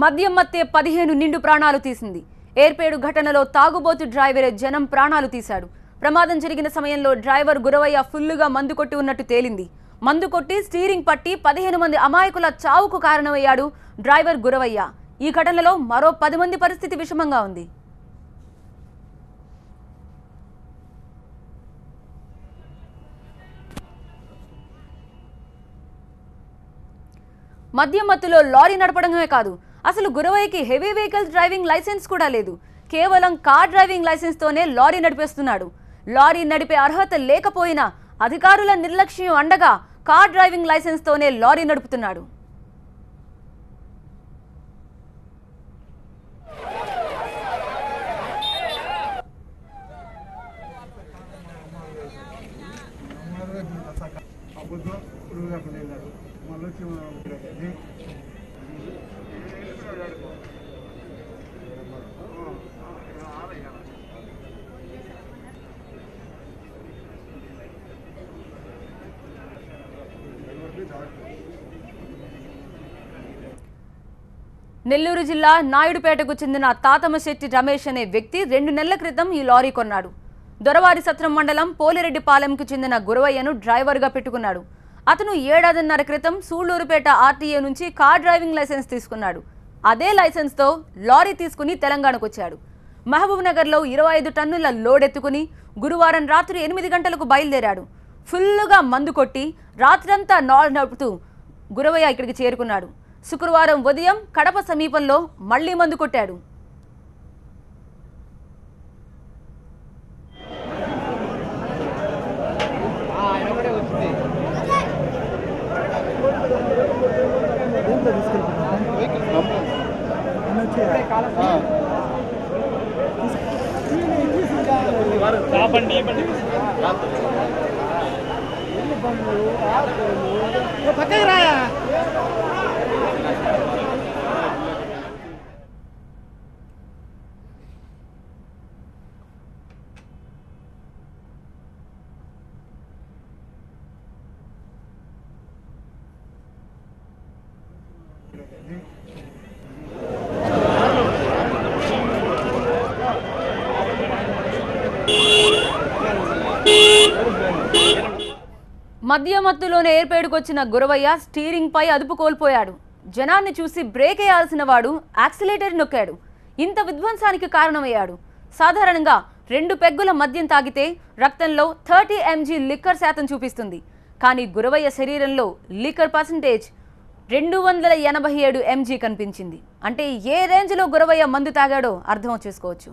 మద్యం మత్తే 15 నిండు ప్రాణాలు తీసింది. ఏర్పేడు ఘటనలో తాగుబోతు డ్రైవరే జనం ప్రాణాలు తీశాడు. ప్రమాదం జరిగిన సమయంలో డ్రైవర్ గురవయ్య ఫుల్లుగా మందు కొట్టి ఉన్నట్టు తేలింది. మందు కొట్టి స్టీరింగ్ పట్టి 15 మంది అమాయకుల చావుకు కారణమయ్యాడు డ్రైవర్ గురవయ్య. ఈ ఘటనలో మరో 10 మంది పరిస్థితి విషమంగా ఉంది. మద్యం మత్తులో లారీ నడపడమే కాదు, అసలు గురవయ్యకి హెవీ వెహికల్స్ డ్రైవింగ్ లైసెన్స్ కూడా లేదు. కేవలం కార్ డ్రైవింగ్ లైసెన్స్ తోనే లారీ నడిపేస్తున్నాడు. లారీ నడిపే అర్హత లేకపోయినా అధికారుల నిర్లక్ష్యం అండగా కార్ డ్రైవింగ్ లైసెన్స్ తోనే లారీ నడుపుతున్నాడు. నెల్లూరు జిల్లా నాయుడుపేటకు చెందిన తాతమశెట్టి రమేష్ అనే వ్యక్తి 2 నెలల క్రితం ఈ లారీ కొన్నాడు. దొరవారి సత్రం మండలం పోలిరెడ్డిపాలెంకు చెందిన గురవయ్యను డ్రైవర్గా పెట్టుకున్నాడు. అతను 7 ఏడాదిన్నర క్రితం సూళ్లూరుపేట ఆర్టీఏ నుంచి కార్ డ్రైవింగ్ లైసెన్స్ తీసుకున్నాడు. అదే లైసెన్స్తో లారీ తీసుకుని తెలంగాణకు వచ్చాడు. మహబూబ్ నగర్లో 25 టన్నుల లోడ్ ఎత్తుకుని గురువారం రాత్రి 8 గంటలకు బయలుదేరాడు. ఫుల్లుగా మందు కొట్టి రాత్రంతా నడుపుతూ గురవయ్య ఇక్కడికి చేరుకున్నాడు. శుక్రవారం ఉదయం కడప సమీపంలో మళ్లీ మందు కొట్టాడు. మద్య మత్తులోనే ఏర్పేడుకొచ్చిన గురవయ్య స్టీరింగ్ పై అదుపు కోల్పోయాడు. జనాన్ని చూసి బ్రేక్ వేయాల్సిన వాడు యాక్సిలేటర్ నొక్కాడు. ఇంత విధ్వంసానికి కారణమయ్యాడు. సాధారణంగా 2 పెగ్గుల మద్యం తాగితే రక్తంలో 30 mg లిక్కర్ శాతం చూపిస్తుంది. కానీ గురవయ్య శరీరంలో లిక్కర్ పర్సెంటేజ్ 287 mg కనిపించింది. అంటే ఏ రేంజ్లో గురవయ్య మందు తాగాడో అర్థం చేసుకోవచ్చు.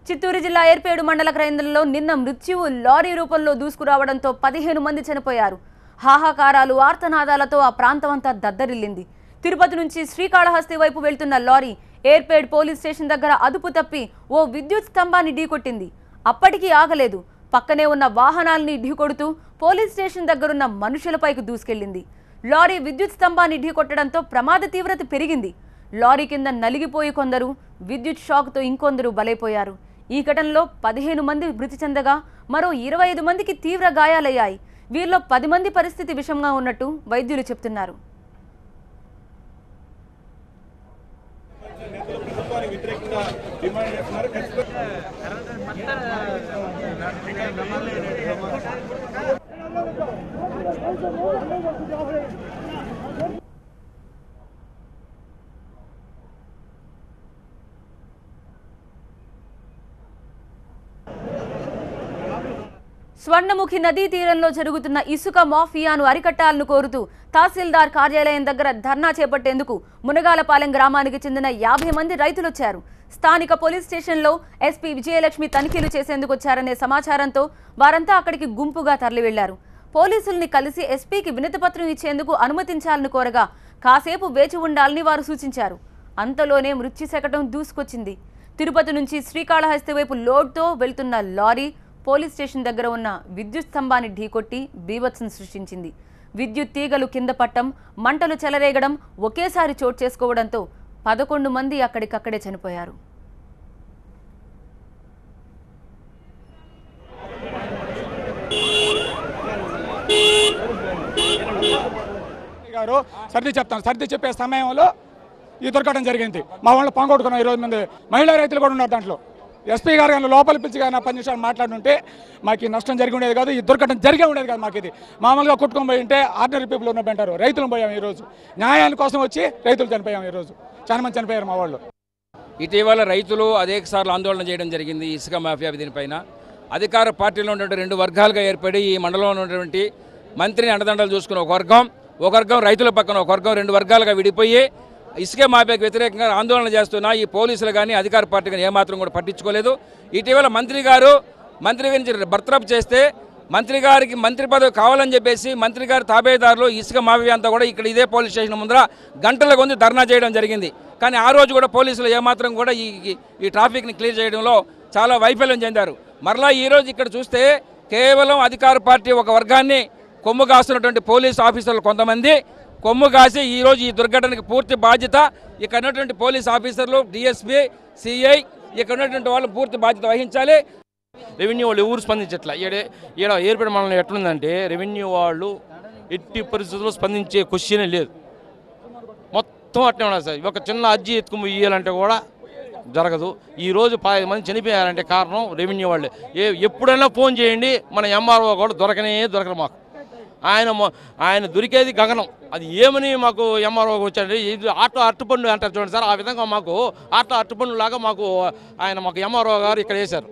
చిత్తూరు జిల్లా ఏర్పేడు మండల కేంద్రంలో నిన్న మృత్యువు లారీ రూపంలో దూసుకురావడంతో 15 మంది చనిపోయారు. హాహాకారాలు, ఆర్తనాదాలతో ఆ ప్రాంతమంతా దద్దరిల్లింది. తిరుపతి నుంచి శ్రీకాళహస్తి వైపు వెళ్తున్న లారీ ఏర్పేడ్ పోలీస్ స్టేషన్ దగ్గర అదుపు తప్పి ఓ విద్యుత్ స్తంభాన్ని ఢీకొట్టింది. అప్పటికీ ఆగలేదు. పక్కనే ఉన్న వాహనాల్ని ఢీకొడుతూ పోలీస్ స్టేషన్ దగ్గరున్న మనుషులపైకి దూసుకెళ్లింది. లారీ విద్యుత్ స్తంభాన్ని ఢీకొట్టడంతో ప్రమాద తీవ్రత పెరిగింది. లారీ కింద నలిగిపోయి కొందరు, విద్యుత్ షాక్తో ఇంకొందరు బలైపోయారు. ఈ ఘటనలో 15 మంది మృతి చెందగా మరో 25 మందికి తీవ్ర గాయాలయ్యాయి. వీరిలో 10 మంది పరిస్థితి విషమంగా ఉన్నట్టు వైద్యులు చెప్తున్నారు. స్వర్ణముఖి నదీ తీరంలో జరుగుతున్న ఇసుక మాఫియాను అరికట్టాలను కోరుతూ తహసీల్దార్ కార్యాలయం దగ్గర ధర్నా చేపట్టేందుకు మునగాలపాలెం గ్రామానికి చెందిన 50 మంది రైతులొచ్చారు. స్థానిక పోలీస్ స్టేషన్లో ఎస్పీ విజయలక్ష్మి తనిఖీలు చేసేందుకు వచ్చారనే సమాచారంతో వారంతా అక్కడికి గుంపుగా తరలి వెళ్లారు. పోలీసుల్ని కలిసి ఎస్పీకి వినతిపత్రం ఇచ్చేందుకు అనుమతించాలని కోరగా కాసేపు వేచి ఉండాలని వారు సూచించారు. అంతలోనే మృత్యు శకటం దూసుకొచ్చింది. తిరుపతి నుంచి శ్రీకాళహస్తి వైపు లోడ్తో వెళ్తున్న లారీ పోలీస్ స్టేషన్ దగ్గర ఉన్న విద్యుత్ స్తంభాన్ని ఢీకొట్టి బీభత్సం సృష్టించింది. విద్యుత్ తీగలు కింద పట్టం, మంటలు చెలరేగడం ఒకేసారి చోటు చేసుకోవడంతో 11 మంది అక్కడికక్కడే చనిపోయారు. గారు సర్ది చెప్తాను. సర్ది చెప్పే సమయంలో ఈ దుర్ఘటన జరిగింది. మా వాళ్ళు పంగొట్టుకున్నాం. 20 మంది మహిళా రైతులు కూడా ఉన్నారు దాంట్లో. ఎస్పీ గారు కానీ లోపల పిలిచి కానీ 10 నిమిషాలు మాట్లాడుంటే మాకు ఈ నష్టం జరిగి ఉండేది కాదు, ఈ దుర్ఘటన జరిగే ఉండేది కాదు. మాకు ఇది మామూలుగా కొట్టుకొని పోయి ఉంటే ఆర్డినరీ పీపుల్ ఉన్నట్టు రైతులు పోయాం. ఈరోజు న్యాయాని కోసం వచ్చి రైతులు చనిపోయాం. ఈరోజు చాలా మంది చనిపోయారు మా వాళ్ళు. ఇటీవల రైతులు అనేకసార్లు ఆందోళన చేయడం జరిగింది ఇసుక మాఫియా దీనిపైన. అధికార పార్టీలో ఉన్నటువంటి 2 వర్గాలుగా ఏర్పడి ఈ మండలంలో ఉన్నటువంటి మంత్రిని అండదండలు చూసుకున్న ఒక వర్గం రైతుల పక్కన ఒక వర్గం 2 వర్గాలుగా విడిపోయి ఇసుక మాఫియాకు వ్యతిరేకంగా ఆందోళన చేస్తున్న ఈ పోలీసులు కానీ అధికార పార్టీ కానీ ఏమాత్రం కూడా పట్టించుకోలేదు. ఇటీవల మంత్రి గురించి బర్తరఫ్ చేస్తే మంత్రి గారికి మంత్రి పదవి కావాలని చెప్పేసి మంత్రి గారి తాబేదారులు ఇసుక మాఫియా అంతా కూడా ఇక్కడ ఇదే పోలీస్ స్టేషన్ ముందర గంటల కొద్ది ధర్నా చేయడం జరిగింది. కానీ ఆ రోజు కూడా పోలీసులు ఏమాత్రం కూడా ఈ ట్రాఫిక్ని క్లియర్ చేయడంలో చాలా వైఫల్యం చెందారు. మరలా ఈరోజు ఇక్కడ చూస్తే కేవలం అధికార పార్టీ ఒక వర్గాన్ని కొమ్ము కాస్తున్నటువంటి పోలీసు ఆఫీసర్లు కొంతమంది కొమ్ము కాసి ఈరోజు ఈ దుర్ఘటనకి పూర్తి బాధ్యత ఇక్కడ ఉన్నటువంటి పోలీస్ ఆఫీసర్లు, డిఎస్పీ, సిఐ ఇక్కడ ఉన్నటువంటి వాళ్ళు పూర్తి బాధ్యత వహించాలి. రెవెన్యూ వాళ్ళు ఎవరు స్పందించట్లా. ఈడ ఏర్పడి మనల్ని ఎట్లుందంటే రెవెన్యూ వాళ్ళు ఎట్టి పరిస్థితుల్లో స్పందించే క్వశ్చనే లేదు. మొత్తం అట్నే ఉన్నారు సార్. ఒక చిన్న అర్జీ ఎత్తుకుని ఇవ్వాలంటే కూడా జరగదు. ఈరోజు 10 మంది చనిపోయారంటే కారణం రెవెన్యూ వాళ్ళే. ఎప్పుడైనా ఫోన్ చేయండి, మన ఎంఆర్ఓ కూడా దొరకరు మాకు. ఆయన దొరికేది గగనం. అది ఏమని మాకు ఎంఆర్ఓకి వచ్చాడు. ఇది ఆటో అట్టుపండు అంటారు చూడండి సార్, ఆ విధంగా మాకు ఆటో అట్టుపండు లాగా మాకు ఎంఆర్ఓ గారు ఇక్కడ వేశారు.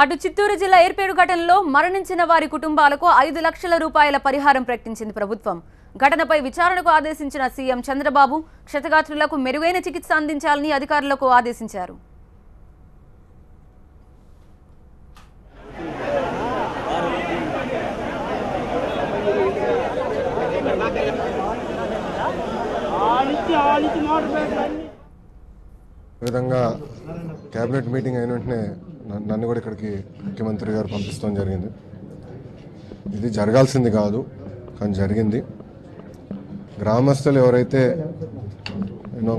అటు చిత్తూరు జిల్లా ఏర్పేడు ఘటనలో మరణించిన వారి కుటుంబాలకు 5 లక్షల రూపాయల పరిహారం ప్రకటించింది ప్రభుత్వం. ఘటనపై విచారణకు ఆదేశించిన సీఎం చంద్రబాబు క్షతగాత్రులకు మెరుగైన చికిత్స అందించాలని అధికారులకు ఆదేశించారు. విధంగా క్యాబినెట్ మీటింగ్ అయిన వెంటనే నన్ను కూడా ఇక్కడికి ముఖ్యమంత్రి గారు పంపిస్తాం జరిగింది. ఇది జరగాల్సింది కాదు, కానీ జరిగింది. గ్రామస్తులు ఎవరైతే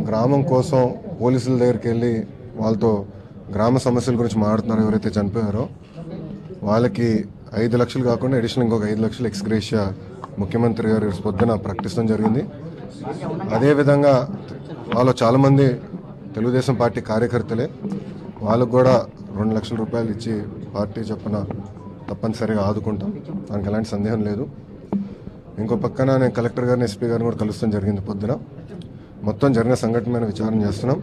గ్రామం కోసం పోలీసుల దగ్గరికి వెళ్ళి వాళ్ళతో గ్రామ సమస్యల గురించి మాట్లాడుతున్నారో, ఎవరైతే చనిపోయారో వాళ్ళకి 5 లక్షలు కాకుండా అడిషనల్ ఇంకొక 5 లక్షలు ఎక్స్గ్రేషియా ముఖ్యమంత్రి గారు పొద్దున ప్రకటించడం జరిగింది. అదేవిధంగా వాళ్ళు చాలామంది తెలుగుదేశం పార్టీ కార్యకర్తలే, వాళ్ళకు కూడా 2 లక్షల రూపాయలు ఇచ్చి పార్టీ చొప్పున తప్పనిసరిగా ఆదుకుంటాం, దానికి ఎలాంటి సందేహం లేదు. ఇంకో పక్కన నేను కలెక్టర్ గారిని, ఎస్పీ గారిని కూడా కలుస్తాం జరిగింది పొద్దున. మొత్తం జరిగిన సంఘటన మీద విచారణ చేస్తున్నాం.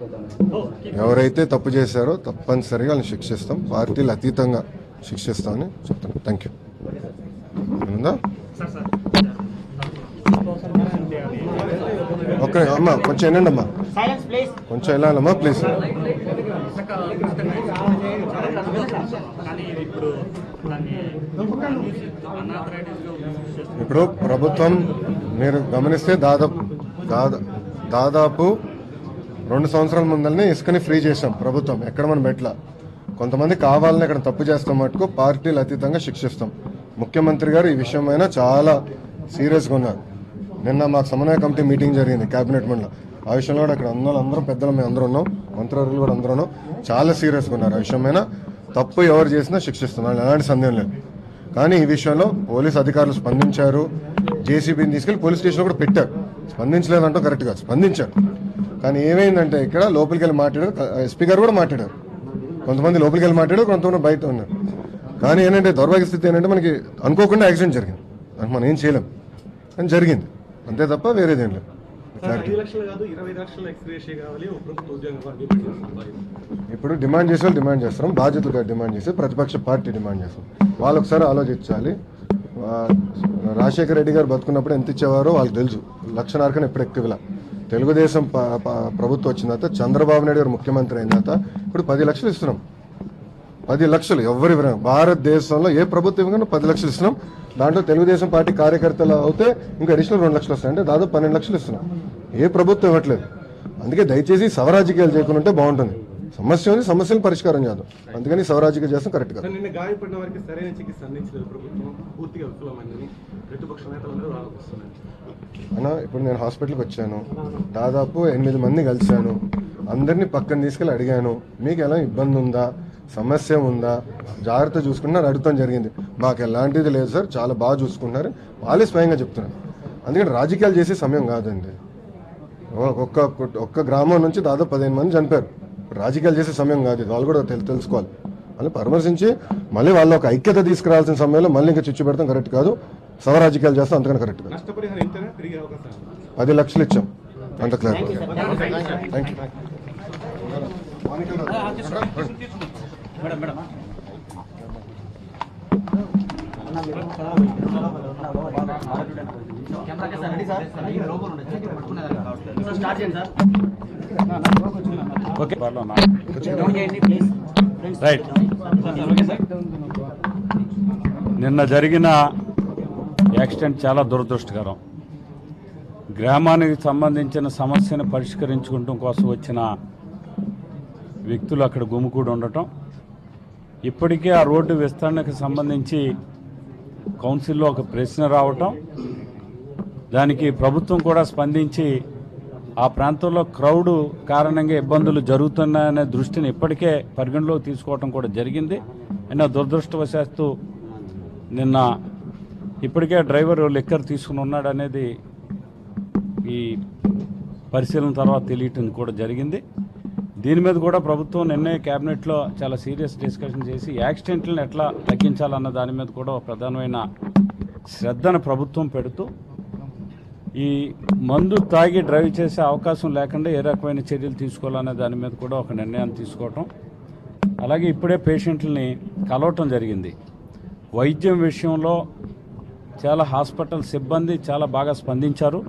ఎవరైతే తప్పు చేశారో తప్పనిసరిగా వాళ్ళని శిక్షిస్తాం, పార్టీలు అతీతంగా శిక్షిస్తామని చెప్తున్నాం. Thank you. ఓకే అమ్మా, కొంచెం వినండి అమ్మా, కొంచెం వెళ్ళాలమ్మా ప్లీజ్. ఇప్పుడు ప్రభుత్వం మీరు గమనిస్తే దాదాపు 2 సంవత్సరాల ముందరనే ఇసుకని ఫ్రీ చేసాం ప్రభుత్వం. ఎక్కడ మనం పెట్టలా. కొంతమంది కావాలని ఇక్కడ తప్పు చేస్తాం మటుకు పార్టీలు అతీతంగా శిక్షిస్తాం. ముఖ్యమంత్రి గారు ఈ విషయమైనా చాలా సీరియస్గా ఉన్నారు. నిన్న మాకు సమన్వయ కమిటీ మీటింగ్ జరిగింది క్యాబినెట్ మండలం. ఆ విషయంలో కూడా అక్కడ అందరూ పెద్దలు మేము అందరూ ఉన్నాం, మంత్రివర్యులు కూడా అందరూ ఉన్నాం, చాలా సీరియస్గా ఉన్నారు. ఆ విషయమైనా తప్పు ఎవరు చేసినా శిక్షిస్తున్నారు, ఎలాంటి సందేహం లేదు. కానీ ఈ విషయంలో పోలీస్ అధికారులు స్పందించారు. జేసీబీని తీసుకెళ్లి పోలీస్ స్టేషన్లో కూడా పెట్టారు. స్పందించలేదంటూ కరెక్ట్గా స్పందించారు. కానీ ఏమైందంటే ఇక్కడ లోపలికి వెళ్ళి మాట్లాడారు, ఎస్పీ గారు కూడా మాట్లాడారు. కొంతమంది లోపలికి వెళ్ళి మాట్లాడారు, కొంతమంది బయట ఉన్నారు. కానీ ఏంటంటే దౌర్భాగ్య స్థితి ఏంటంటే మనకి అనుకోకుండా యాక్సిడెంట్ జరిగింది, దానికి మనం ఏం చేయలేం, అని జరిగింది అంతే తప్ప వేరేదేం లేదు. ఇప్పుడు డిమాండ్ చేసే వాళ్ళు డిమాండ్ చేస్తాం, బాధ్యతలుగా డిమాండ్ చేస్తే ప్రతిపక్ష పార్టీ డిమాండ్ చేస్తాం. వాళ్ళు ఒకసారి ఆలోచించాలి. రాజశేఖర రెడ్డి గారు బతుకున్నప్పుడు ఎంత ఇచ్చేవారో వాళ్ళకి తెలుసు. 1.5 లక్షలు ఎప్పుడు ఎక్కువ. తెలుగుదేశం ప్రభుత్వం వచ్చిన తర్వాత చంద్రబాబు నాయుడు గారు ముఖ్యమంత్రి అయిన తర్వాత ఇప్పుడు 10 లక్షలు ఇస్తున్నాం. 10 లక్షలు ఎవరి భారతదేశంలో ఏ ప్రభుత్వం ఇవ్వగానే 10 లక్షలు ఇస్తున్నాం. దాంట్లో తెలుగుదేశం పార్టీ కార్యకర్తలు అవుతే ఇంకా అడిషనల్ 2 లక్షలు వస్తాయి, అంటే దాదాపు 12 లక్షలు ఇస్తున్నాం. ఏ ప్రభుత్వం ఇవ్వట్లేదు. అందుకే దయచేసి సవరాజకీయాలు చేయకుండా ఉంటే బాగుంటుంది. సమస్య ఉంది, సమస్యలు పరిష్కారం చేద్దాం. అందుకని సవరాజకీయం చేస్తాం కరెక్ట్ గా. అన్నా ఇప్పుడు నేను హాస్పిటల్కి వచ్చాను, దాదాపు 8 మంది కలిశాను, అందరినీ పక్కన తీసుకెళ్ళి అడిగాను, మీకు ఎలా ఇబ్బంది ఉందా, సమస్య ఉందా జాగ్రత్త చూసుకుంటున్నారు అడుగుతాం జరిగింది. మాకు ఎలాంటిది లేదు సార్, చాలా బాగా చూసుకుంటున్నారు, వాళ్ళే స్వయంగా చెప్తున్నారు. అందుకని రాజకీయాలు చేసే సమయం కాదండి. ఒక్క గ్రామం నుంచి దాదాపు 15 మంది చనిపోయారు. రాజకీయాలు చేసే సమయం కాదు ఇది, వాళ్ళు కూడా తెలుసుకోవాలి. మళ్ళీ పరామర్శించి మళ్ళీ వాళ్ళు ఒక ఐక్యత తీసుకురావాల్సిన సమయంలో మళ్ళీ ఇంకా చిచ్చు పెడతాం కరెక్ట్ కాదు. రాజకీయాలు చేస్తాం అంతకన్నా కరెక్ట్ కాదు. 10 లక్షలు ఇచ్చాం, అంత క్లియర్. Thank you. రైట్. నిన్న జరిగిన యాక్సిడెంట్ చాలా దురదృష్టకరం. గ్రామానికి సంబంధించిన సమస్యను పరిష్కరించుకోవడం కోసం వచ్చిన వ్యక్తులు అక్కడ గుమికూడి ఉండటం, ఇప్పటికే ఆ రోడ్డు విస్తరణకు సంబంధించి కౌన్సిల్లో ఒక ప్రశ్న రావటం, దానికి ప్రభుత్వం కూడా స్పందించి ఆ ప్రాంతంలో క్రౌడ్ కారణంగా ఇబ్బందులు జరుగుతున్నాయనే దృష్టిని ఇప్పటికే పరిగణలోకి తీసుకోవటం కూడా జరిగింది. అయినా దురదృష్టవశాత్తు నిన్న ఇప్పటికే డ్రైవర్ లిక్కర్ తీసుకుని ఉన్నాడనేది ఈ పరిశీలన తర్వాత తెలియటం కూడా జరిగింది. దీని మీద కూడా ప్రభుత్వం నిన్నే క్యాబినెట్లో చాలా సీరియస్ డిస్కషన్ చేసి యాక్సిడెంట్లను ఎట్లా తగ్గించాలన్న దాని మీద కూడా ప్రధానమైన శ్రద్ధను ప్రభుత్వం పెడుతూ ఈ మందు తాగి డ్రైవ్ చేసే అవకాశం లేకుండా ఏ రకమైన చర్యలు తీసుకోవాలనే దాని మీద కూడా ఒక నిర్ణయాన్ని తీసుకోవటం, అలాగే ఇప్పుడే పేషెంట్లని కలవటం జరిగింది. వైద్యం విషయంలో చాలా హాస్పిటల్ సిబ్బంది చాలా బాగా స్పందించారు.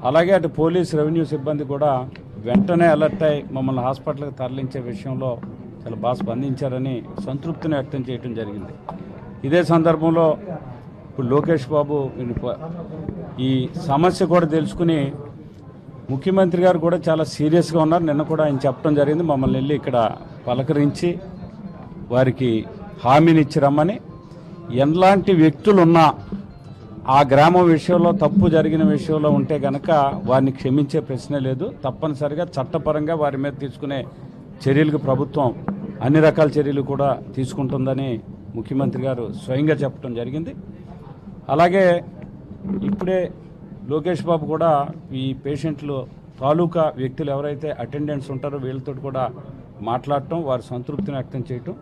అలాగే అటు పోలీస్ రెవెన్యూ సిబ్బంది కూడా వెంటనే అలర్ట్ అయి మమ్మల్ని హాస్పిటల్కి తరలించే విషయంలో చాలా బాగా స్పందించారని సంతృప్తిని వ్యక్తం చేయడం జరిగింది. ఇదే సందర్భంలో ఇప్పుడు లోకేష్ బాబు ఈ సమస్య కూడా తెలుసుకుని ముఖ్యమంత్రి గారు కూడా చాలా సీరియస్గా ఉన్నారు. నిన్న కూడా ఆయన చెప్పడం జరిగింది, మమ్మల్ని వెళ్ళి ఇక్కడ పలకరించి వారికి హామీనిచ్చి రమ్మని. ఎలాంటి వ్యక్తులున్నా ఆ గ్రామం విషయంలో తప్పు జరిగిన విషయంలో ఉంటే కనుక వారిని క్షమించే ప్రశ్నే లేదు. తప్పనిసరిగా చట్టపరంగా వారి మీద తీసుకునే చర్యలకు ప్రభుత్వం అన్ని రకాల చర్యలు కూడా తీసుకుంటుందని ముఖ్యమంత్రి గారు స్వయంగా చెప్పడం జరిగింది. అలాగే ఇప్పుడే లోకేష్ బాబు కూడా ఈ పేషెంట్లు తాలూకా వ్యక్తులు ఎవరైతే అటెండెంట్స్ ఉంటారో వీళ్ళతో కూడా మాట్లాడటం, వారి సంతృప్తిని వ్యక్తం చేయటం,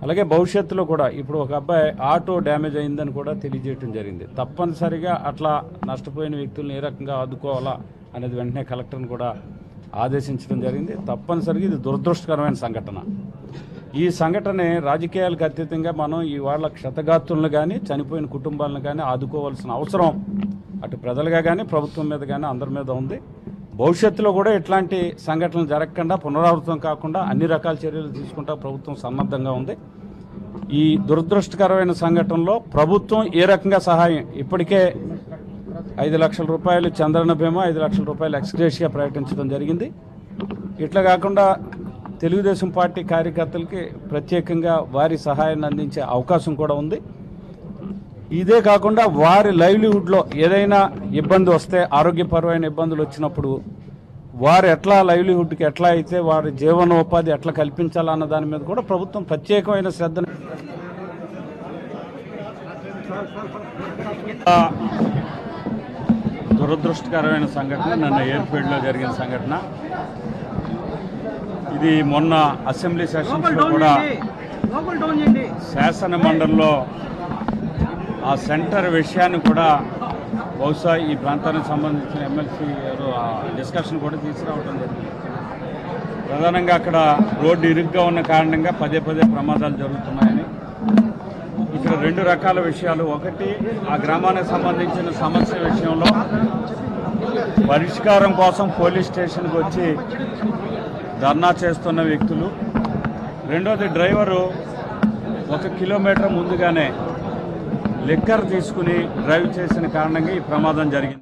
అలాగే భవిష్యత్తులో కూడా ఇప్పుడు ఒక అబ్బాయి ఆటో డ్యామేజ్ అయిందని కూడా తెలియజేయడం జరిగింది. తప్పనిసరిగా అట్లా నష్టపోయిన వ్యక్తులను ఏ రకంగా ఆదుకోవాలా అనేది వెంటనే కలెక్టర్ని కూడా ఆదేశించడం జరిగింది. తప్పనిసరిగా ఇది దురదృష్టకరమైన సంఘటన. ఈ సంఘటన రాజకీయాలకు అతీతంగా మనం ఇవాళ క్షతగాత్రులను కానీ చనిపోయిన కుటుంబాలను కానీ ఆదుకోవాల్సిన అవసరం అటు ప్రజలుగా కానీ ప్రభుత్వం మీద కానీ అందరి మీద ఉంది. భవిష్యత్తులో కూడా ఇట్లాంటి సంఘటనలు జరగకుండా పునరావృతం కాకుండా అన్ని రకాల చర్యలు తీసుకుంటా ప్రభుత్వం సన్నద్ధంగా ఉంది. ఈ దురదృష్టకరమైన సంఘటనలో ప్రభుత్వం ఏ రకంగా సహాయం ఇప్పటికే 5 లక్షల రూపాయలు చంద్రన్న బీమా, 5 లక్షల రూపాయలు ఎక్స్గ్రేషియా ప్రకటించడం జరిగింది. ఇట్లా కాకుండా తెలుగుదేశం పార్టీ కార్యకర్తలకి ప్రత్యేకంగా వారి సహాయాన్ని అందించే అవకాశం కూడా ఉంది. ఇదే కాకుండా వారి లైవ్లీహుడ్లో ఏదైనా ఇబ్బంది వస్తే, ఆరోగ్యపరమైన ఇబ్బందులు వచ్చినప్పుడు వారు ఎట్లా లైవ్లీహుడ్కి ఎట్లా అయితే వారి జీవనోపాధి ఎట్లా కల్పించాలన్న దాని మీద కూడా ప్రభుత్వం ప్రత్యేకమైన శ్రద్ధను. దురదృష్టకరమైన సంఘటన నిన్న ఎయిర్పోర్ట్లో జరిగిన సంఘటన. ఇది మొన్న అసెంబ్లీ సెషన్స్లో కూడా శాసన మండలిలో ఆ సెంటర్ విషయాన్ని కూడా బహుశా ఈ ప్రాంతానికి సంబంధించిన ఎమ్మెల్సీ డిస్కషన్ కూడా తీసుకురావడం జరిగింది. ప్రధానంగా అక్కడ రోడ్డు ఇరుగ్గా ఉన్న కారణంగా పదే ప్రమాదాలు జరుగుతున్నాయని. ఇక్కడ 2 రకాల విషయాలు. ఒకటి, ఆ గ్రామానికి సంబంధించిన సమస్య విషయంలో పరిష్కారం కోసం పోలీస్ స్టేషన్కి వచ్చి ధర్నా చేస్తున్న వ్యక్తులు. రెండోది, డ్రైవరు 1 కిలోమీటర్ ముందుగానే లిక్కర్ తీసుకుని డ్రైవ్ చేసిన కారణంగా ఈ ప్రమాదం జరిగింది.